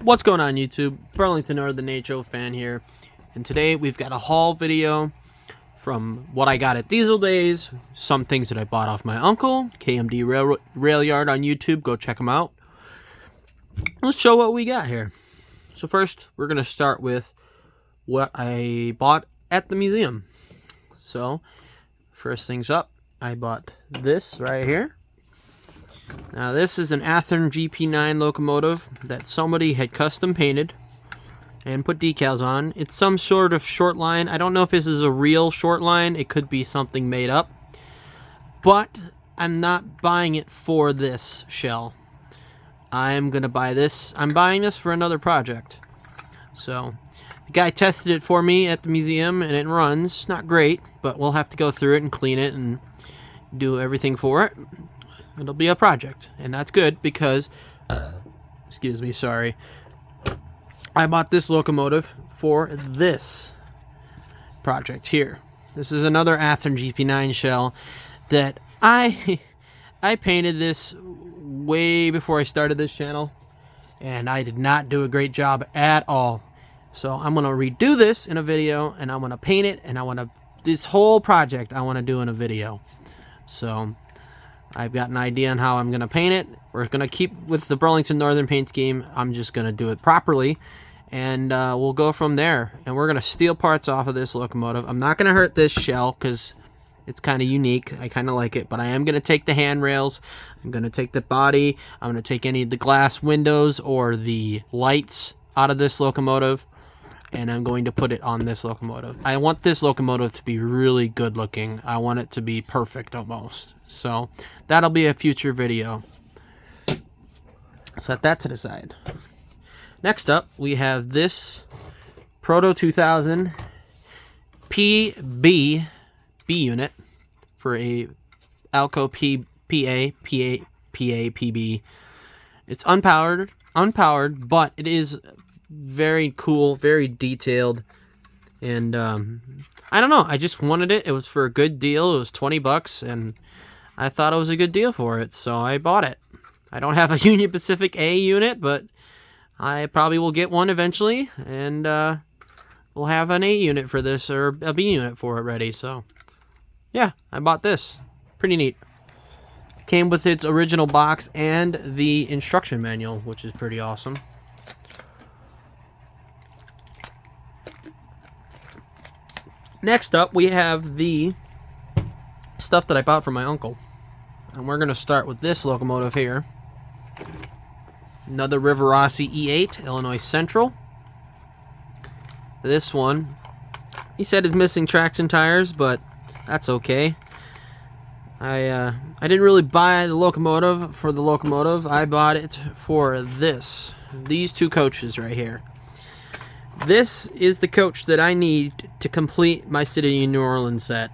What's going on YouTube? Burlington Northern HO fan here, and today we've got a haul video from what I got at Diesel Days, some things that I bought off my uncle, KMD Rail Yard on YouTube, go check them out. Let's show what we got here. So first, we're going to start with what I bought at the museum. So, first things up, I bought this right here. Now this is an IRM GP9 locomotive that somebody had custom painted and put decals on. It's some sort of short line. I don't know if this is a real short line. It could be something made up. But I'm not buying it for this shell. I'm going to buy this. I'm buying this for another project. So the guy tested it for me at the museum and it runs. Not great, but we'll have to go through it and clean it and do everything for it. It'll be a project, and that's good because, excuse me, sorry, I bought this locomotive for this project here. This is another IRM GP9 shell that I painted this way before I started this channel, and I did not do a great job at all. So I'm going to redo this in a video, and I'm going to paint it, and this whole project I want to do in a video. So I've got an idea on how I'm going to paint it. We're going to keep with the Burlington Northern paint scheme. I'm just going to do it properly, and we'll go from there. And we're going to steal parts off of this locomotive. I'm not going to hurt this shell because it's kind of unique. I kind of like it, but I am going to take the handrails. I'm going to take the body. I'm going to take any of the glass windows or the lights out of this locomotive, and I'm going to put it on this locomotive. I want this locomotive to be really good looking. I want it to be perfect almost. So that'll be a future video. Set that to the side. Next up, we have this Proto 2000 PB B unit for a Alco PB. It's unpowered, but it is very cool, very detailed, and I don't know, I just wanted it. It was for a good deal. It was 20 bucks, and I thought it was a good deal for it, so I bought it. I don't have a Union Pacific A unit, but I probably will get one eventually, and we'll have an A unit for this, or a B unit for it ready, so yeah, I bought this. Pretty neat. Came with its original box and the instruction manual, which is pretty awesome. Next up, we have the stuff that I bought from my uncle. And we're going to start with this locomotive here. Another Rivarossi E8, Illinois Central. This one, he said is missing traction tires, but that's okay. I didn't really buy the locomotive for the locomotive. I bought it for these two coaches right here. This is the coach that I need to complete my City of New Orleans set.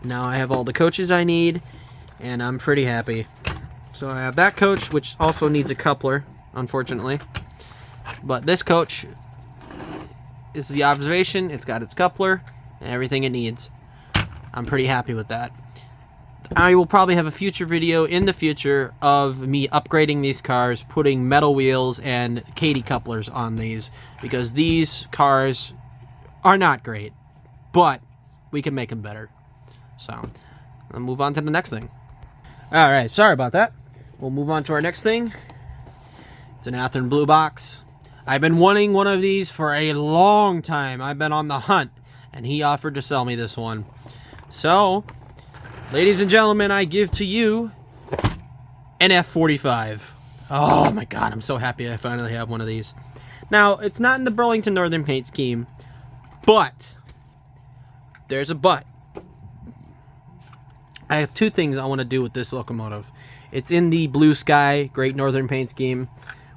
Now I have all the coaches I need, and I'm pretty happy. So I have that coach, which also needs a coupler, unfortunately. But this coach is the observation. It's got its coupler and everything it needs. I'm pretty happy with that. I will probably have a future video in the future of me upgrading these cars, putting metal wheels and Katy couplers on these, because these cars are not great, but we can make them better. So, I'll move on to the next thing. Alright, sorry about that. We'll move on to our next thing. It's an IRM blue box. I've been wanting one of these for a long time. I've been on the hunt, and he offered to sell me this one. So, ladies and gentlemen, I give to you an F45. Oh my god, I'm so happy I finally have one of these. Now, it's not in the Burlington Northern paint scheme, but there's a but. I have two things I want to do with this locomotive. It's in the Blue Sky Great Northern paint scheme,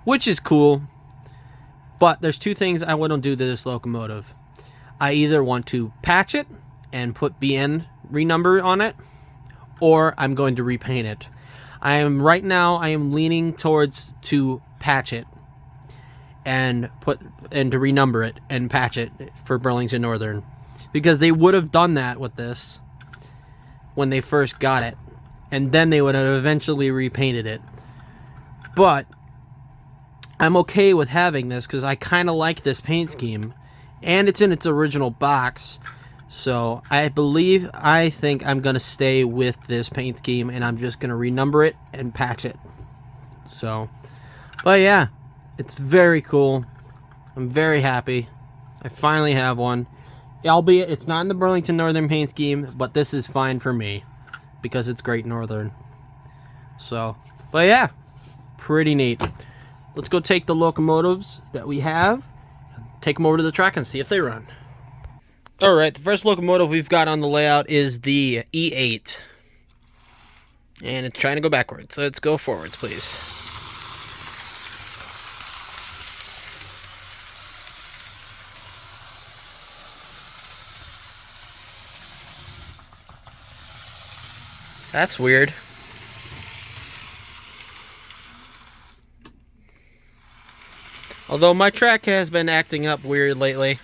which is cool, but there's two things I want to do to this locomotive. I either want to patch it and put BN renumber on it, or I'm going to repaint it. Right now I am leaning towards to patch it and to renumber it and patch it for Burlington Northern, because they would have done that with this when they first got it, and then they would have eventually repainted it. But I'm okay with having this because I kind of like this paint scheme, and it's in its original box. So I think I'm gonna stay with this paint scheme, and I'm just gonna renumber it and patch it. So, but yeah, it's very cool. I'm very happy. I finally have one. Albeit it's not in the Burlington Northern paint scheme, but this is fine for me because it's Great Northern. So, but yeah, pretty neat. Let's go take the locomotives that we have, take them over to the track and see if they run. Alright, the first locomotive we've got on the layout is the E8. And it's trying to go backwards, so let's go forwards, please. That's weird. Although my track has been acting up weird lately.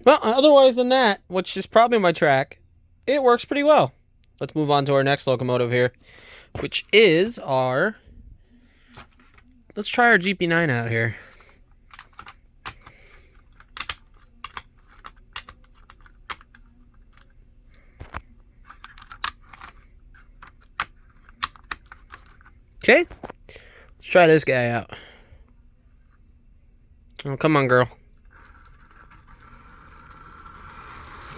Well, otherwise than that, which is probably my track, it works pretty well. Let's move on to our next locomotive here, which is our... Let's try our GP9 out here. Okay, let's try this guy out. Oh, come on, girl.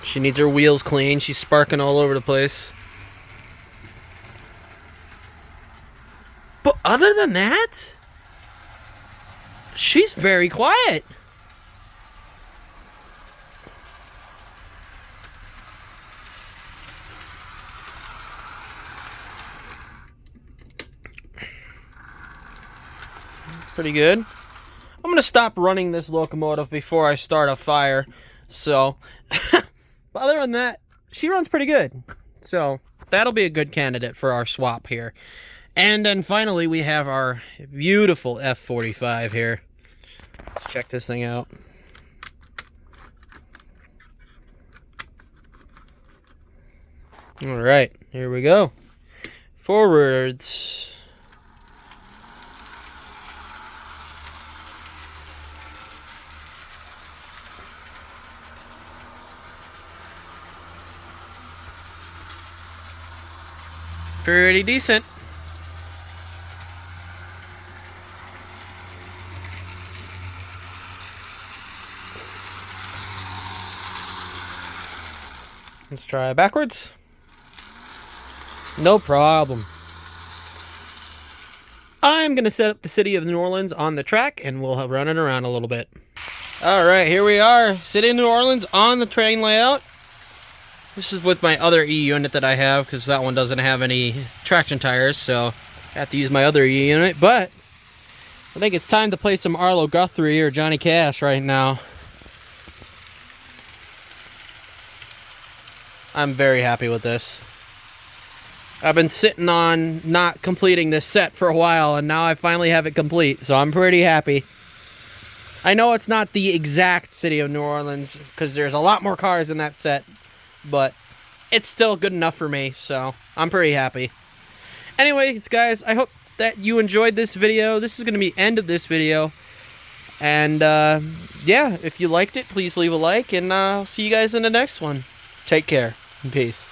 She needs her wheels clean. She's sparking all over the place. But other than that, she's very quiet. Pretty good. I'm going to stop running this locomotive before I start a fire. So, but other than that, she runs pretty good. So, that'll be a good candidate for our swap here. And then finally, we have our beautiful F45 here. Let's check this thing out. All right, here we go. Forwards. Pretty decent. Let's try backwards. No problem. I'm going to set up the city of New Orleans on the track, and we'll run it around a little bit. All right, here we are. City of New Orleans on the train layout. This is with my other E unit that I have, because that one doesn't have any traction tires, so I have to use my other E unit. But I think it's time to play some Arlo Guthrie or Johnny Cash right now. I'm very happy with this. I've been sitting on not completing this set for a while, and now I finally have it complete, so I'm pretty happy. I know it's not the exact city of New Orleans, because there's a lot more cars in that set, but it's still good enough for me, so I'm pretty happy. Anyways, guys, I hope that you enjoyed this video. This is going to be the end of this video. And, yeah, if you liked it, please leave a like, and I'll see you guys in the next one. Take care, and peace.